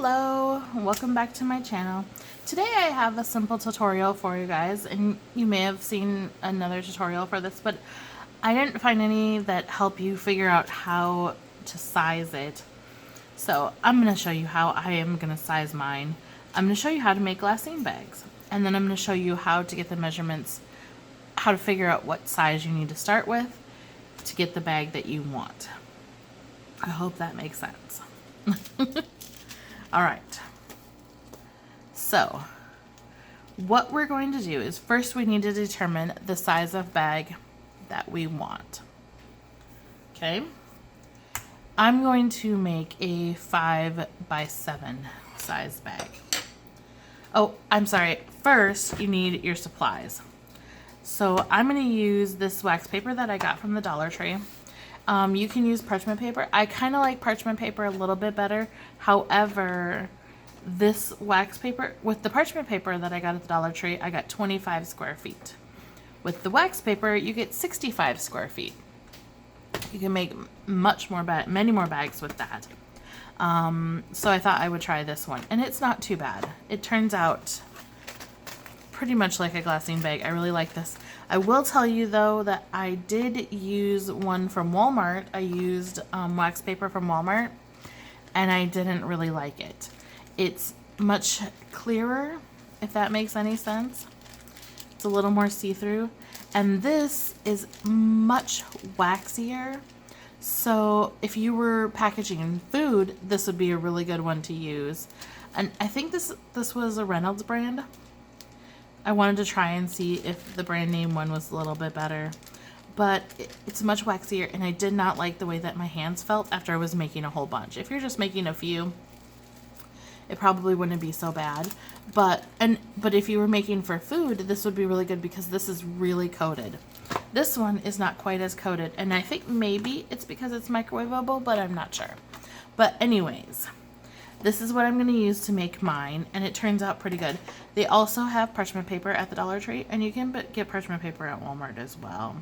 Hello, welcome back to my channel. Today I have a simple tutorial for you guys, and you may have seen another tutorial for this, but I didn't find any that help you figure out how to size it. So I'm going to show you how I am going to size mine. I'm going to show you how to make glassine bags, and then I'm going to show you how to get the measurements, how to figure out what size you need to start with to get the bag that you want. I hope that makes sense. All right, so what we're going to do is first we need to determine the size of bag that we want. Okay, I'm going to make a 5x7 size bag. Oh, I'm sorry, first you need your supplies. So I'm going to use this wax paper that I got from the Dollar Tree. You can use parchment paper. I kind of like parchment paper a little bit better. However, this wax paper, with the parchment paper that I got at the Dollar Tree, I got 25 square feet. With the wax paper, you get 65 square feet. You can make many more bags with that. So I thought I would try this one, and it's not too bad. It turns out pretty much like a glassine bag. I really like this. I will tell you though that I did use one from Walmart. I used wax paper from Walmart, and I didn't really like it. It's much clearer, if that makes any sense. It's a little more see-through, and this is much waxier. So if you were packaging food, this would be a really good one to use. And I think this was a Reynolds brand. I wanted to try and see if the brand name one was a little bit better, but it's much waxier, and I did not like the way that my hands felt after I was making a whole bunch. If you're just making a few, it probably wouldn't be so bad, but if you were making for food, this would be really good because this is really coated. This one is not quite as coated, and I think maybe it's because it's microwavable, but I'm not sure. But anyways, this is what I'm going to use to make mine, and it turns out pretty good. They also have parchment paper at the Dollar Tree, and you can get parchment paper at Walmart as well.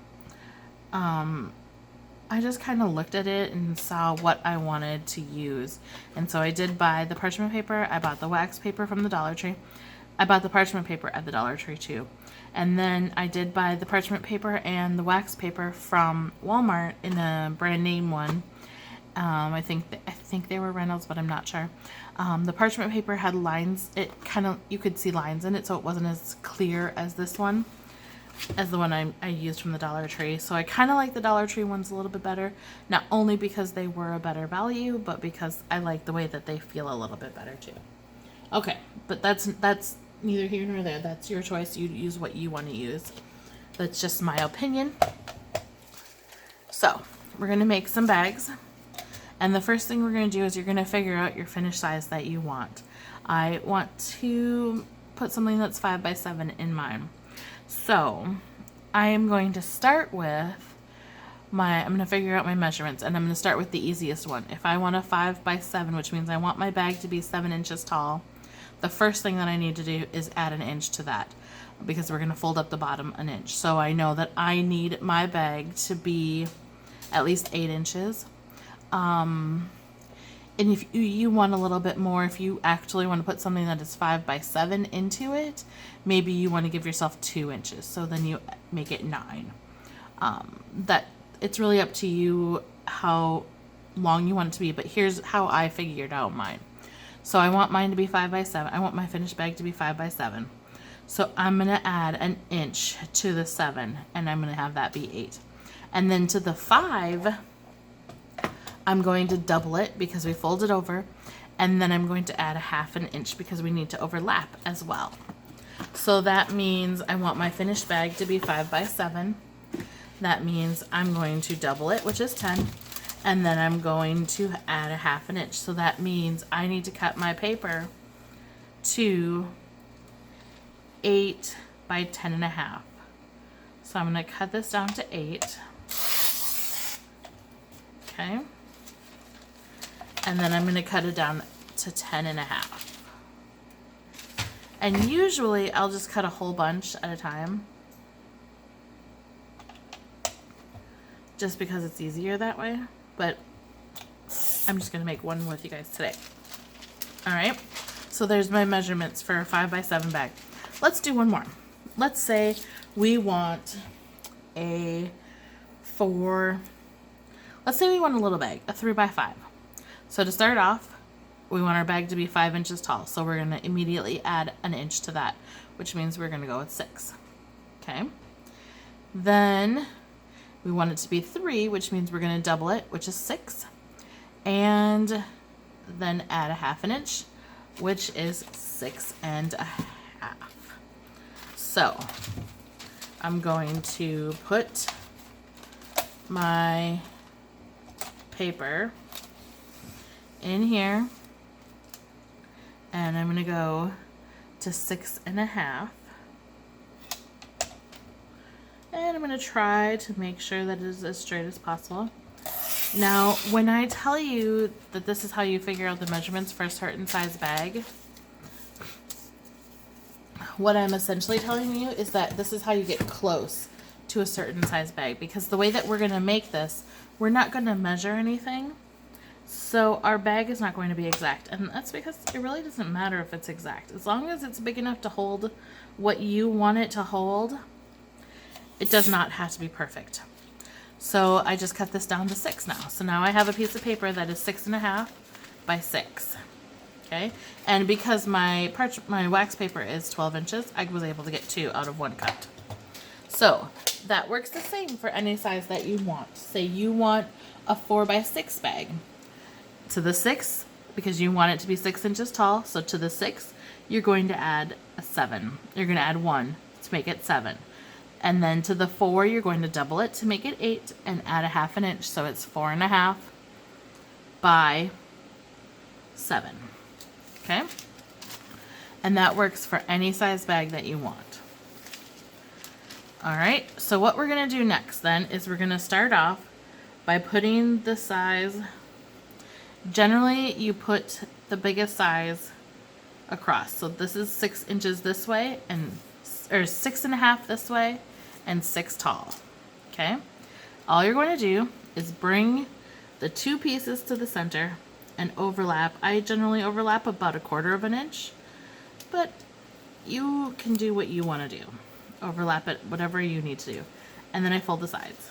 I just kind of looked at it and saw what I wanted to use, and so I did buy the parchment paper. I bought the wax paper from the Dollar Tree. I bought the parchment paper at the Dollar Tree too, and then I did buy the parchment paper and the wax paper from Walmart in a brand name one. I think they were Reynolds, but I'm not sure. The parchment paper had lines. You could see lines in it, so it wasn't as clear as this one, as the one I used from the Dollar Tree. So I kind of like the Dollar Tree ones a little bit better, not only because they were a better value, but because I like the way that they feel a little bit better too. Okay, but that's neither here nor there. That's your choice. You use what you want to use. That's just my opinion. So we're gonna make some bags. And the first thing we're going to do is you're going to figure out your finished size that you want. I want to put something that's 5x7 in mine. So I am going to start with I'm going to figure out my measurements, and I'm going to start with the easiest one. If I want a 5x7, which means I want my bag to be 7 inches tall, the first thing that I need to do is add an inch to that, because we're going to fold up the bottom an inch. So I know that I need my bag to be at least 8 inches. And if you want a little bit more, if you actually want to put something that is 5x7 into it, maybe you want to give yourself 2 inches. So then you make it 9. That it's really up to you how long you want it to be. But here's how I figured out mine. So I want mine to be 5x7. I want my finished bag to be 5x7. So I'm going to add an inch to the 7, and I'm going to have that be 8. And then to the 5, I'm going to double it because we fold it over, and then I'm going to add a 1/2 inch because we need to overlap as well. So that means I want my finished bag to be 5x7. That means I'm going to double it, which is 10, and then I'm going to add a 1/2 inch. So that means I need to cut my paper to 8 by 10.5. So I'm going to cut this down to 8. Okay. And then I'm going to cut it down to 10.5. And usually I'll just cut a whole bunch at a time, just because it's easier that way. But I'm just going to make one with you guys today. All right, so there's my measurements for a 5x7 bag. Let's do one more. Let's say we want a let's say we want a little bag, a 3x5. So to start off, we want our bag to be 5 inches tall. So we're going to immediately add an inch to that, which means we're going to go with 6. Okay. Then we want it to be 3, which means we're going to double it, which is 6. And then add a 1/2 inch, which is 6 1/2. So I'm going to put my paper in here, and I'm going to go to 6 1/2. And I'm going to try to make sure that it is as straight as possible. Now, when I tell you that this is how you figure out the measurements for a certain size bag, what I'm essentially telling you is that this is how you get close to a certain size bag, because the way that we're going to make this, we're not going to measure anything. So our bag is not going to be exact, and that's because it really doesn't matter if it's exact. As long as it's big enough to hold what you want it to hold, it does not have to be perfect. So I just cut this down to 6 now. So now I have a piece of paper that is 6 1/2 by 6. Okay, and because my wax paper is 12 inches, I was able to get 2 out of 1 cut. So that works the same for any size that you want. Say you want a 4x6 bag. To the 6, because you want it to be 6 inches tall, so to the 6, you're going to add a 7. You're going to add 1 to make it 7. And then to the 4, you're going to double it to make it 8 and add a 1/2 inch, so it's 4 1/2 by 7. Okay? And that works for any size bag that you want. All right, so what we're going to do next then is we're going to start off by putting the size. Generally, you put the biggest size across. So this is 6 inches this way, or 6 1/2 this way, and 6 tall. Okay? All you're going to do is bring the 2 pieces to the center and overlap. I generally overlap about 1/4 inch, but you can do what you want to do. Overlap it, whatever you need to do. And then I fold the sides.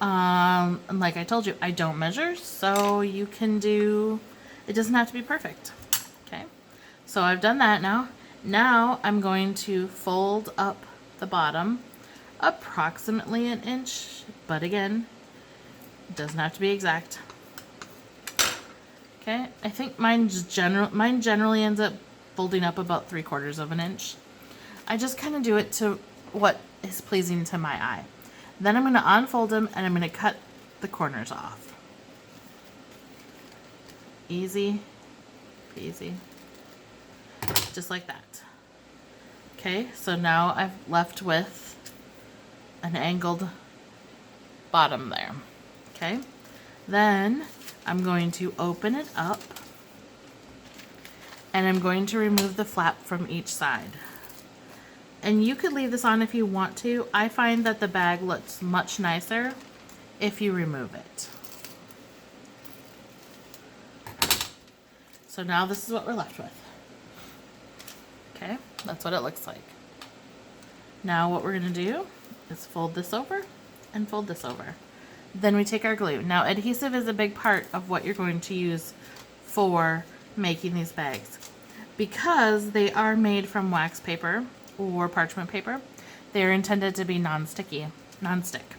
And like I told you, I don't measure, so you can do, it doesn't have to be perfect. Okay, so I've done that now. Now I'm going to fold up the bottom approximately 1 inch, but again, it doesn't have to be exact. Okay, I think mine generally ends up folding up about 3/4 inch. I just kind of do it to what is pleasing to my eye. Then I'm going to unfold them and I'm going to cut the corners off. Easy peasy. Just like that. Okay, so now I've left with an angled bottom there. Okay, then I'm going to open it up and I'm going to remove the flap from each side. And you could leave this on if you want to. I find that the bag looks much nicer if you remove it. So now this is what we're left with. Okay, that's what it looks like. Now what we're going to do is fold this over and fold this over. Then we take our glue. Now adhesive is a big part of what you're going to use for making these bags. Because they are made from wax paper or parchment paper, they're intended to be non-stick.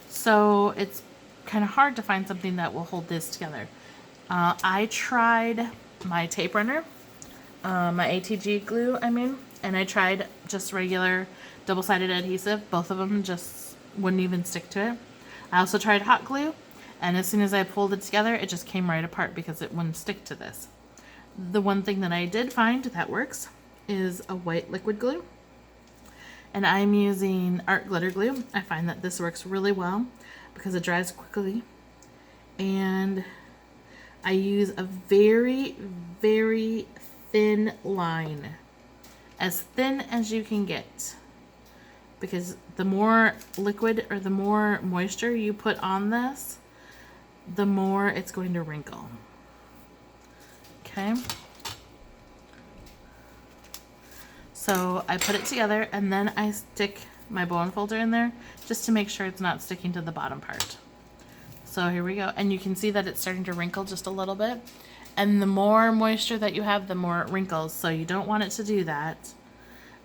So it's kind of hard to find something that will hold this together. I tried my tape runner, my ATG glue, and I tried just regular double-sided adhesive. Both of them just wouldn't even stick to it. I also tried hot glue, and as soon as I pulled it together, it just came right apart because it wouldn't stick to this. The one thing that I did find that works is a white liquid glue, and I'm using art glitter glue. I find that this works really well because it dries quickly, and I use a very, very thin line, as thin as you can get, because the more liquid or the more moisture you put on this, the more it's going to wrinkle. Okay. So I put it together and then I stick my bone folder in there just to make sure it's not sticking to the bottom part. So here we go. And you can see that it's starting to wrinkle just a little bit. And the more moisture that you have, the more it wrinkles. So you don't want it to do that.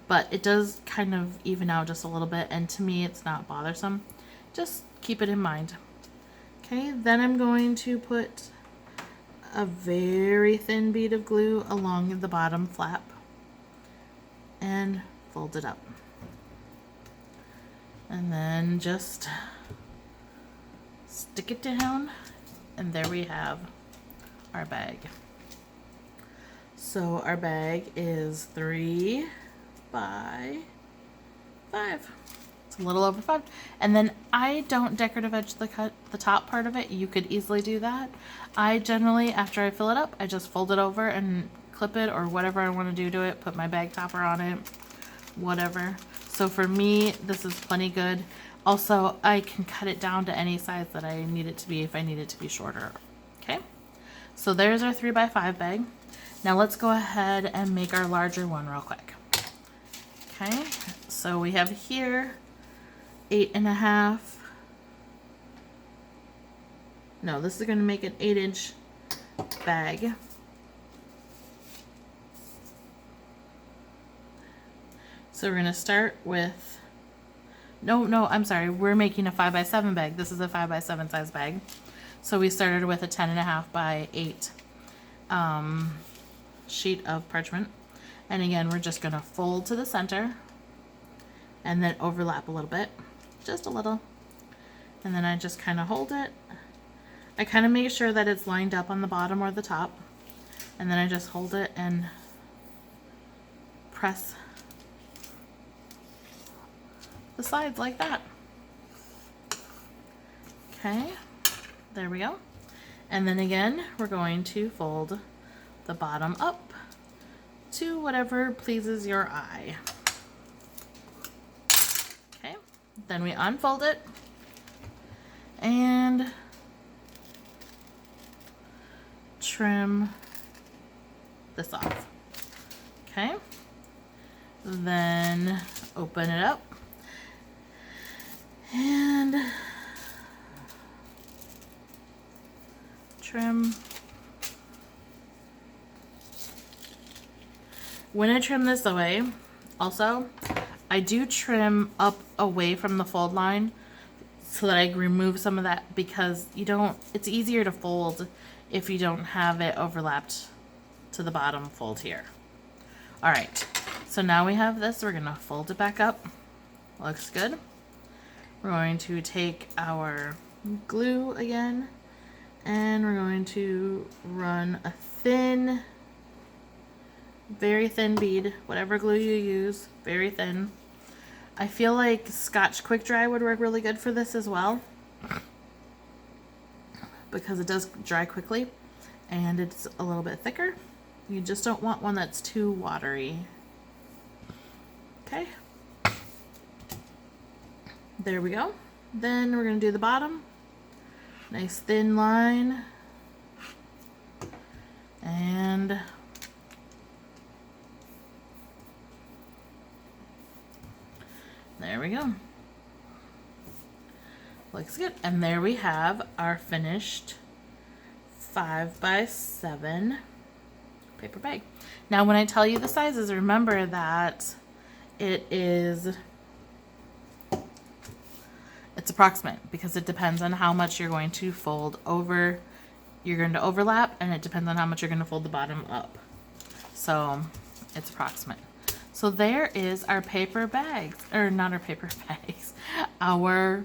But it does kind of even out just a little bit. And to me, it's not bothersome. Just keep it in mind. Okay, then I'm going to put a very thin bead of glue along the bottom flap and fold it up. And then just stick it down, and there we have our bag. So our bag is 3 by 5. It's a little over 5. And then I don't decorative edge the top part of it. You could easily do that. I generally, after I fill it up, I just fold it over and clip it or whatever I want to do to it, put my bag topper on it, whatever. So for me, this is plenty good. Also, I can cut it down to any size that I need it to be if I need it to be shorter. Okay, so there's our 3 by 5 bag. Now let's go ahead and make our larger one real quick. Okay, so we have here 8.5. No, this is going to make an 8-inch bag. So we're going to start with, no, I'm sorry, we're making a 5 by 7 bag. This is a 5 by 7 size bag. So we started with a 10.5 by 8 sheet of parchment. And again, we're just going to fold to the center and then overlap a little bit, just a little. And then I just kind of hold it. I kind of make sure that it's lined up on the bottom or the top. And then I just hold it and press the sides like that. Okay, there we go. And then again, we're going to fold the bottom up to whatever pleases your eye. Okay, then we unfold it and trim this off. Okay, then open it up and trim. When I trim this away, also, I do trim up away from the fold line so that I remove some of that, because it's easier to fold if you don't have it overlapped to the bottom fold here. All right, so now we have this. We're gonna fold it back up. Looks good. We're going to take our glue again, and we're going to run a thin, very thin bead, whatever glue you use, very thin. I feel like Scotch Quick Dry would work really good for this as well, because it does dry quickly and it's a little bit thicker. You just don't want one that's too watery. Okay. There we go. Then we're going to do the bottom. Nice thin line. And there we go. Looks good. And there we have our finished 5 by 7 paper bag. Now when I tell you the sizes, remember that it's approximate, because it depends on how much you're going to fold over, you're going to overlap, and it depends on how much you're going to fold the bottom up. So it's approximate. So there is our paper bags, or not our paper bags, our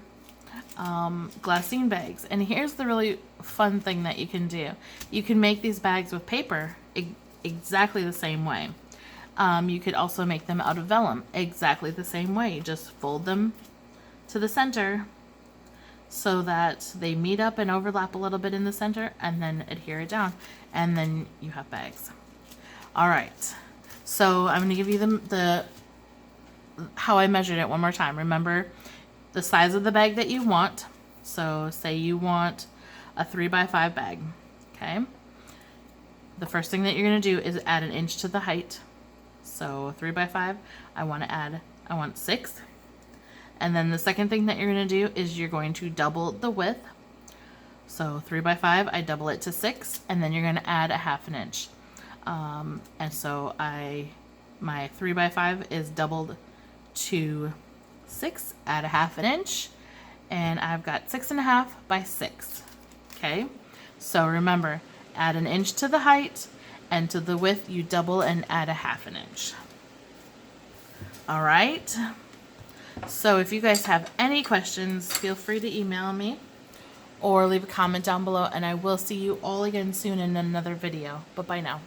glassine bags. And here's the really fun thing that you can do. You can make these bags with paper exactly the same way. You could also make them out of vellum exactly the same way. You just fold them to the center so that they meet up and overlap a little bit in the center, and then adhere it down, and then you have bags. All right, so I'm going to give you the how I measured it one more time. Remember the size of the bag that you want. So say you want a 3 by 5 bag. Okay, the first thing that you're going to do is add an inch to the height. So 3 by 5, I want 6. And then the second thing that you're going to do is you're going to double the width. So 3 by 5, I double it to 6, and then you're going to add a 1/2 inch. And so my 3 by 5 is doubled to 6, add a 1/2 inch, and I've got 6.5 by 6. Okay, so remember, add an inch to the height, and to the width you double and add a 1/2 inch. All right, so if you guys have any questions, feel free to email me or leave a comment down below, and I will see you all again soon in another video. Bye-bye now.